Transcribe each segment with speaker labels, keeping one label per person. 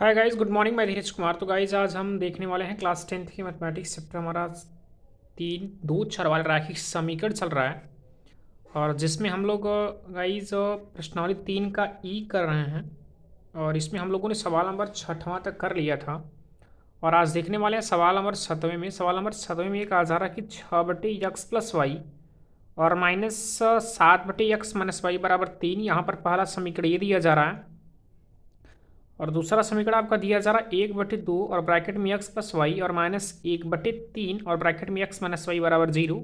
Speaker 1: Hi guys, good morning. मैं धीरज कुमार। तो guys आज हम देखने वाले हैं क्लास 10th की मैथमेटिक्स चैप्टर हमारा 3 2 4 वाला रैखिक समीकरण चल रहा है। और जिसमें हम लोग गाइस प्रश्नावली 3 का ई कर रहे हैं। और इसमें हम लोगों ने सवाल नंबर 6वां तक कर लिया था। और आज देखने वाले हैं सवाल नंबर 7वें में। सवाल नंबर 7वें में एक आ जा रहा है कि 6/x+y और -7/x-y = 3। यहाँ पर पहला समीकरण ये दिया जा रहा है। और दूसरा समीकरण आपका दिया जा रहा है 1/2 और ब्रैकेट में x+y और -1/3 और ब्रैकेट में x-y = 0।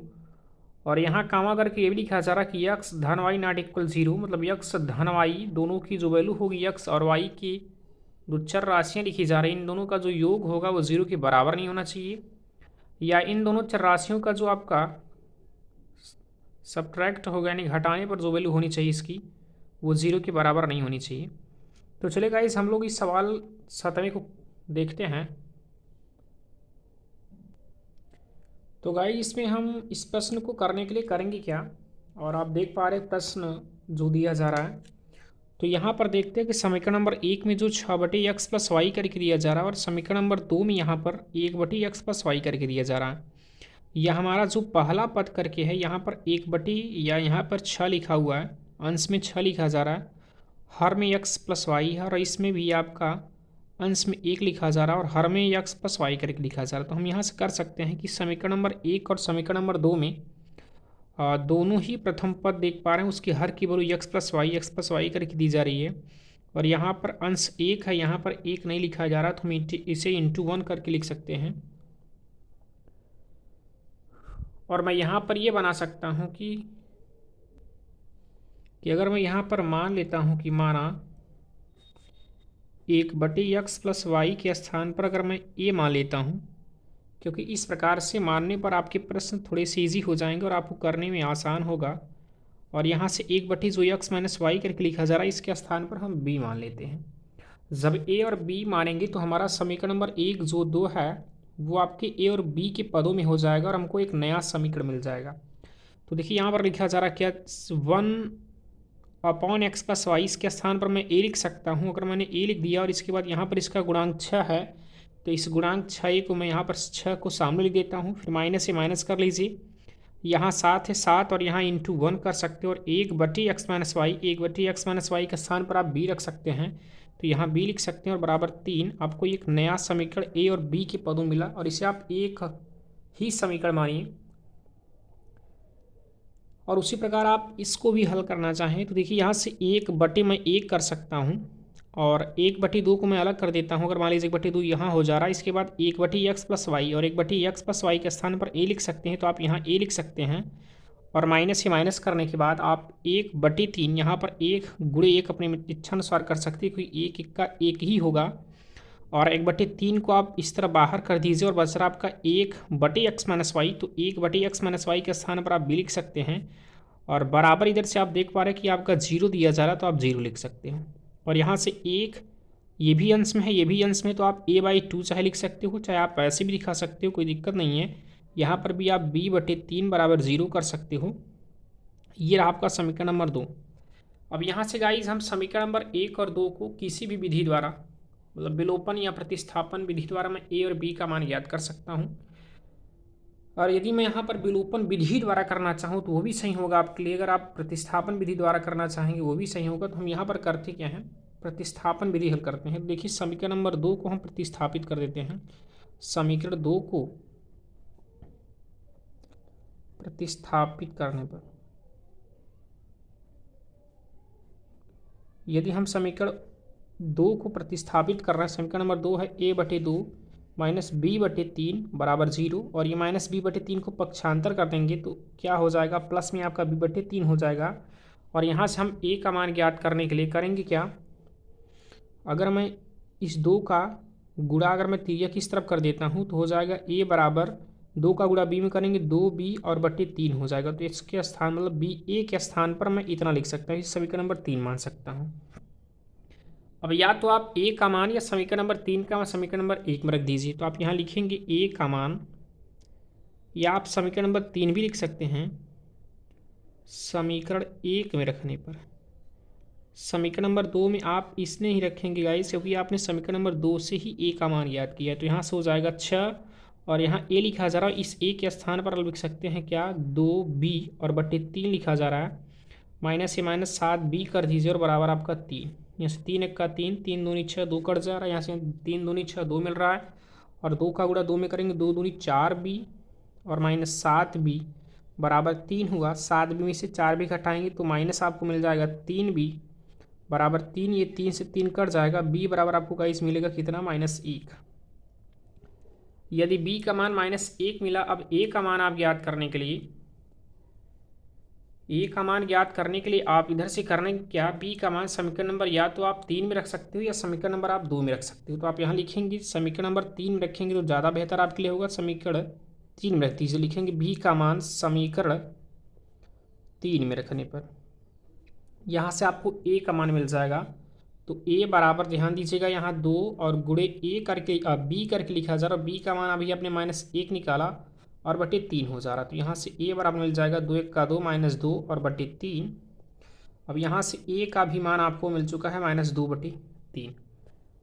Speaker 1: और यहाँ कामा करके ये भी लिखा जा रहा है कि x धन y नॉट इक्वल 0, मतलब x धन y दोनों की जो वैल्यू होगी x और y की जो चर राशियाँ लिखी जा रही हैं इन दोनों का जो योग होगा वो 0 के बराबर नहीं होना चाहिए। या इन दोनों चर राशियों का जो आपका सब्ट्रैक्ट होगा यानी घटाने पर जो वैल्यू होनी चाहिए इसकी वो 0 के बराबर नहीं होनी चाहिए। तो चलिए गाइस हम लोग इस सवाल 7वें को देखते हैं। तो गाइस इसमें हम इस प्रश्न को करने के लिए करेंगे क्या, और आप देख पा रहे प्रश्न जो दिया जा रहा है। तो यहाँ पर देखते हैं कि समीकरण नंबर 1 में जो 6/x+y करके दिया जा रहा है और समीकरण नंबर 2 में यहाँ पर 1/x+y करके दिया जा रहा है। यह हमारा जो पहला पद करके है यहाँ पर 1 या यहाँ पर 6 लिखा हुआ है, अंश में 6 लिखा जा रहा है। हर में x+y है और इसमें भी आपका अंश में 1 लिखा जा रहा है और हर में x+y करके लिखा जा रहा है। तो हम यहाँ से कर सकते हैं कि समीकरण नंबर 1 और समीकरण नंबर 2 में दोनों ही प्रथम पद देख पा रहे हैं, उसकी हर की वैल्यू x+y करके दी जा रही है। और यहाँ पर अंश 1 है, यहाँ पर 1 नहीं लिखा जा रहा, तो हम इसे इंटू 1 करके लिख सकते हैं। और मैं यहाँ पर ये बना सकता हूँ कि अगर मैं यहाँ पर मान लेता हूँ कि माना 1/x+y के स्थान पर अगर मैं a मान लेता हूँ, क्योंकि इस प्रकार से मानने पर आपके प्रश्न थोड़े से ईजी हो जाएंगे और आपको करने में आसान होगा। और यहाँ से 1/x-y करके लिखा जा रहा है, इसके स्थान पर हम b मान लेते हैं। जब a और b मानेंगे तो हमारा समीकरण नंबर 1 जो 2 है वो आपके a और b के पदों में हो जाएगा और हमको एक नया समीकरण मिल जाएगा। तो देखिए यहाँ पर लिखा जा रहा है क्या 1/x+y, इसके स्थान पर मैं a लिख सकता हूँ। अगर मैंने a लिख दिया और इसके बाद यहाँ पर इसका गुणांक 6 है तो इस गुणांक 6 को मैं यहाँ पर 6 को सामने लिख देता हूँ, फिर माइनस से माइनस कर लीजिए। यहाँ 7 है, 7 और यहाँ इंटू 1 कर सकते हो और 1/x-y के स्थान पर आप b रख सकते हैं, तो यहाँ b लिख सकते हैं और बराबर 3। आपको एक नया समीकरण a और b के पदों मिला और इसे आप एक ही समीकरण मानिए। और उसी प्रकार आप इसको भी हल करना चाहें तो देखिए यहाँ से 1 मैं 1 कर सकता हूँ और 1/2 को मैं अलग कर देता हूँ। अगर मान लीजिए 1/2 यहाँ हो जा रहा है, इसके बाद 1/x+y और 1/x+y के स्थान पर a लिख सकते हैं, तो आप यहाँ a लिख सकते हैं। और माइनस से माइनस करने के बाद आप 1/3 यहाँ पर 1 गुणे 1 अपने इच्छानुसार कर सकते हैं, क्योंकि 1 का 1 ही होगा। और 1/3 को आप इस तरह बाहर कर दीजिए और बच रहा आपका 1/x-y, तो 1/x-y के स्थान पर आप b लिख सकते हैं। और बराबर इधर से आप देख पा रहे हैं कि आपका 0 दिया जा रहा है, तो आप 0 लिख सकते हो। और यहाँ से 1 ये भी अंश में है, ये भी अंश में, तो आप a/2 चाहे लिख सकते हो, चाहे आप ऐसे भी लिखा सकते हो, कोई दिक्कत नहीं है। यहाँ पर भी आप b/3 = 0 कर सकते हो। ये रहा आपका समीकरण नंबर 2। अब यहाँ से गाइज हम समीकरण नंबर 1 और 2 को किसी भी विधि द्वारा, मतलब विलोपन या प्रतिस्थापन विधि द्वारा मैं a और b का मान ज्ञात कर सकता हूँ। और यदि मैं यहाँ पर विलोपन विधि द्वारा करना चाहूँ तो वो भी सही होगा आपके लिए। अगर आप प्रतिस्थापन विधि द्वारा करना चाहेंगे वो भी सही होगा। तो हम यहाँ पर करते क्या हैं, प्रतिस्थापन विधि हल करते हैं। देखिए समीकरण नंबर 2 को हम प्रतिस्थापित कर देते हैं। समीकरण 2 को प्रतिस्थापित करने पर यदि हम समीकरण 2 को प्रतिस्थापित कर रहे हैं, समीकरण नंबर 2 है a/2 माइनस b/3 = 0। और ये माइनस b/3 को पक्षांतर कर देंगे तो क्या हो जाएगा, प्लस में आपका b/3 हो जाएगा। और यहाँ से हम a का मान ज्ञात करने के लिए करेंगे क्या, अगर मैं इस 2 का गुणा अगर मैं तिर्यक इस तरफ कर देता हूँ तो हो जाएगा a बराबर 2 का गुणा b में करेंगे 2b और बटे 3 हो जाएगा। तो इसके स्थान मतलब b a के स्थान पर मैं इतना लिख सकता हूँ, इस समीकरण नंबर 3 मान सकता हूँ। अब या तो आप a का मान या समीकरण नंबर 3 का मान समीकरण नंबर 1 में रख दीजिए, तो आप यहाँ लिखेंगे a का मान, या आप समीकरण नंबर 3 भी लिख सकते हैं समीकरण 1 में रखने पर। समीकरण नंबर 2 में आप इसने ही रखेंगे गाइस, क्योंकि आपने समीकरण नंबर 2 से ही ए का मान याद किया है। तो यहाँ से हो जाएगा 6 और यहाँ ए लिखा जा रहा है, इस ए के स्थान पर लिख सकते हैं क्या 2b और बट्टे 3 लिखा जा रहा है। माइनस ए माइनस 7b कर दीजिए और बराबर आपका 3। यहाँ से 3 1 का 3, 3 दूनी 6, 2 कट जा रहा है। यहाँ से 3 दूनी 6, 2 मिल रहा है और 2 का गुणा 2 में करेंगे, 2 दूनी 4b और माइनस 7b बराबर 3 हुआ। 7b में से 4b घटाएंगे तो माइनस आपको मिल जाएगा 3b बराबर 3। ये 3 से 3 कट जाएगा। b बराबर आपको गाइस मिलेगा कितना, -1। यदि b का मान -1 मिला, अब a का मान आप ज्ञात करने के लिए, ए का मान ज्ञात करने के लिए आप इधर से करने क्या, बी का मान समीकरण नंबर या तो आप 3 में रख सकते हो या समीकरण नंबर आप 2 में रख सकते हो। तो आप यहाँ लिखेंगे समीकरण नंबर 3 में रखेंगे तो ज़्यादा बेहतर आपके लिए होगा। समीकरण 3 में रख दीजिए, लिखेंगे बी का मान समीकरण 3 में रखने पर यहाँ से आपको ए का मान मिल जाएगा। तो ए बराबर ध्यान दीजिएगा यहाँ 2 और गुणे ए करके बी करके लिखा जा रहा है। बी का मान अभी आपने -1 निकाला और बटे 3 हो जा रहा। तो यहाँ से ए बराबर मिल जाएगा 2 1 का 2 -2 और बटे 3। अब यहाँ से ए का भी मान आपको मिल चुका है -2 बटे 3।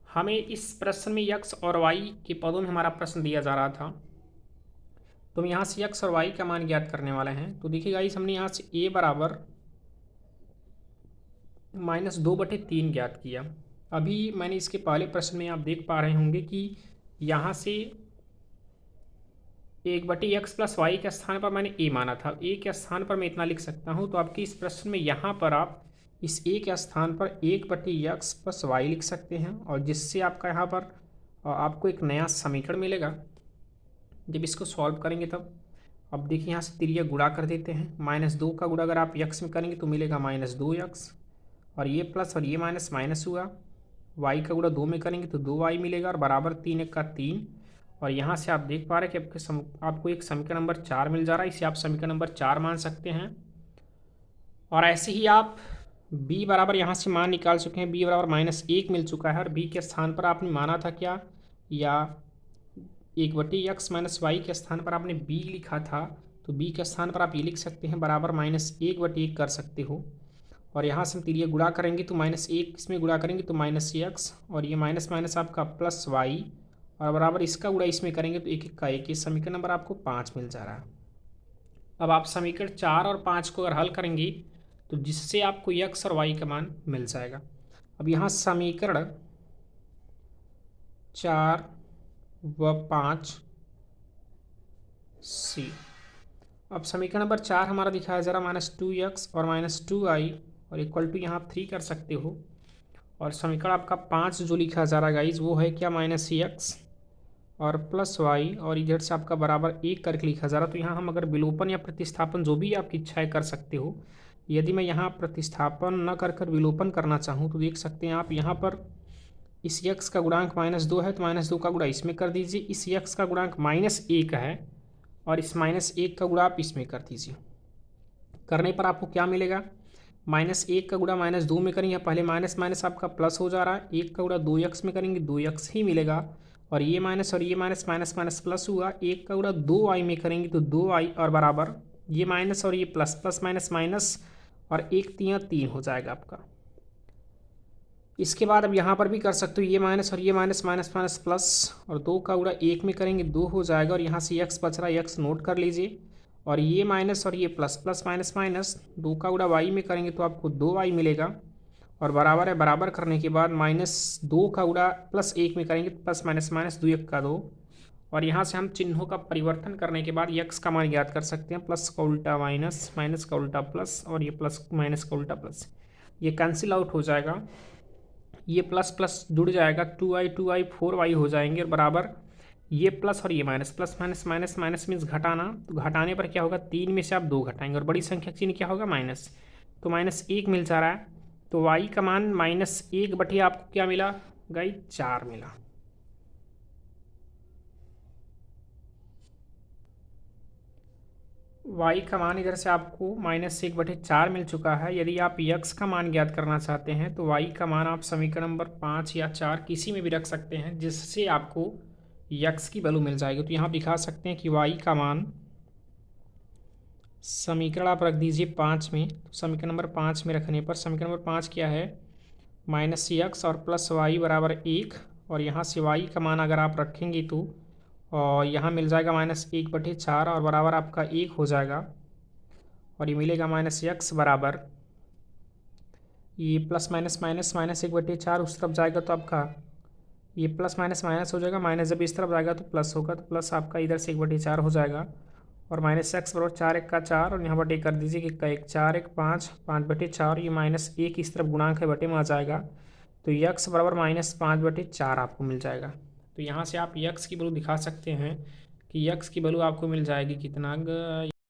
Speaker 1: हमें इस प्रश्न में यक्स और वाई के पदों में हमारा प्रश्न दिया जा रहा था, तो हम यहाँ से यक्स और वाई का मान ज्ञात करने वाले हैं। तो देखिए गाइस, हमने यहाँ से ए बराबर -2 बटे 3 ज्ञात किया। अभी मैंने इसके पहले प्रश्न में आप देख पा रहे होंगे कि यहाँ से 1 बटे एक्स प्लस वाई के स्थान पर मैंने ए माना था। ए के स्थान पर मैं इतना लिख सकता हूँ। तो आपके इस प्रश्न में यहाँ पर आप इस ए के स्थान पर 1 बटे एक्स प्लस वाई लिख सकते हैं और जिससे आपका यहाँ पर आपको एक नया समीकरण मिलेगा जब इसको सॉल्व करेंगे तब। अब देखिए यहाँ से तिरिया गुणा कर देते हैं। -2 का गुणा अगर आप यक्स में करेंगे तो मिलेगा -2x और ये प्लस और ये माइनस माइनस हुआ। वाई का गुणा 2 में करेंगे तो 2y मिलेगा और बराबर 3 1 का 3। और यहाँ से आप देख पा रहे हैं कि आपको एक समीकरण नंबर 4 मिल जा रहा है। इसे आप समीकरण नंबर 4 मान सकते हैं। और ऐसे ही आप b बराबर यहाँ से मान निकाल चुके हैं। b बराबर -1 मिल चुका है और b के स्थान पर आपने माना था क्या, या 1 बटे एक्स माइनस वाई के स्थान पर आपने b लिखा था, तो b के स्थान पर आप ये लिख सकते हैं बराबर -1 बटे 1 कर सकते हो। और यहाँ से हम तिरिया गुणा करेंगे तो -1 इसमें गुणा करेंगे तो -x और ये माइनस माइनस आपका प्लस y और बराबर इसका गुणा इसमें करेंगे तो 1 1 का 1। ये समीकरण नंबर आपको 5 मिल जा रहा है। अब आप समीकरण 4 और 5 को अगर हल करेंगे तो जिससे आपको x और y का मान मिल जाएगा। अब यहाँ समीकरण 4 व 5 सी। अब समीकरण नंबर 4 हमारा दिखाया जा रहा -2x और -2y और इक्वल टू यहाँ आप 3 कर सकते हो। और समीकरण आपका 5 जो लिखा जा रहा है गाइज वो है क्या, -x और प्लस y और इधर से आपका बराबर 1 करके लिखा जा रहा है। तो यहाँ हम अगर विलोपन या प्रतिस्थापन जो भी आपकी इच्छाएं कर सकते हो। यदि मैं यहाँ प्रतिस्थापन न कर विलोपन करना चाहूँ तो देख सकते हैं आप यहाँ पर इस x का गुणांक -2 है तो -2 का गुणा इसमें कर दीजिए। इस x का गुणांक -1 है और इस -1 का गुणा आप इसमें कर दीजिए। करने पर आपको क्या मिलेगा, -1 का गुणा -2 में करेंगे, पहले माइनस माइनस आपका प्लस हो जा रहा है। 1 का गुणा 2x में करेंगे 2x ही मिलेगा और ये माइनस और ये माइनस माइनस माइनस प्लस हुआ। 1 का गुणा 2y में करेंगे तो 2y और बराबर ये माइनस और ये प्लस प्लस माइनस माइनस और 1 3 3 हो जाएगा आपका। इसके बाद अब यहाँ पर भी कर सकते हो, ये माइनस और ये माइनस माइनस माइनस प्लस और 2 का गुणा 1 में करेंगे 2 हो जाएगा और यहाँ से x बच रहा है, x नोट कर लीजिए। और ये माइनस और ये प्लस प्लस माइनस माइनस 2 का गुणा y में करेंगे तो आपको 2y मिलेगा और बराबर है। बराबर करने के बाद -2 का गुणा +1 में करेंगे प्लस माइनस माइनस 2 1 का 2 और यहाँ से हम चिन्हों का परिवर्तन करने के बाद x का मान ज्ञात कर सकते हैं। प्लस का उल्टा माइनस, माइनस का उल्टा प्लस और ये प्लस माइनस का उल्टा प्लस, ये कैंसिल आउट हो जाएगा। ये प्लस प्लस जुड़ जाएगा, 2i 2i 4y हो जाएंगे और बराबर ये प्लस और ये minus, plus minus minus minus means घटाना। तो घटाने पर क्या होगा, 3 में से आप 2 घटाएंगे और बड़ी संख्या चिन्ह क्या होगा, माइनस। तो -1 मिल जा रहा है। तो y का मान -1 बटे आपको क्या मिला गाइस, 4 मिला। y का मान इधर से आपको -1 बटे 4 मिल चुका है। यदि आप x का मान ज्ञात करना चाहते हैं तो y का मान आप समीकरण नंबर 5 या 4 किसी में भी रख सकते हैं जिससे आपको x की वैल्यू मिल जाएगी। तो यहाँ आप दिखा सकते हैं कि y का मान समीकरण आप रख दीजिए 5 में। तो समीकरण नंबर 5 में रखने पर समीकरण नंबर 5 क्या है, माइनस यक्स और प्लस वाई बराबर 1, और यहाँ से वाई का मान अगर आप रखेंगे तो और यहाँ मिल जाएगा -1/4 और बराबर आपका 1 हो जाएगा। और ये मिलेगा माइनस यक्स बराबर, ये प्लस माइनस माइनस माइनस 1/4 उस तरफ जाएगा तो आपका ये प्लस माइनस माइनस हो जाएगा, माइनस जब इस तरफ जाएगा तो प्लस होगा, तो प्लस आपका इधर से 1/4 हो जाएगा। और माइनस एक्स बराबर 4 1 का 4, और यहाँ बटे कर दीजिए कि का 1 4 1 5 5/4, ये -1 इस तरफ गुणांक है बटे में आ जाएगा, तो यक्स बराबर -5/4 आपको मिल जाएगा। तो यहाँ से आप यक्स की वैल्यू दिखा सकते हैं कि यक्स की वैल्यू आपको मिल जाएगी कितना,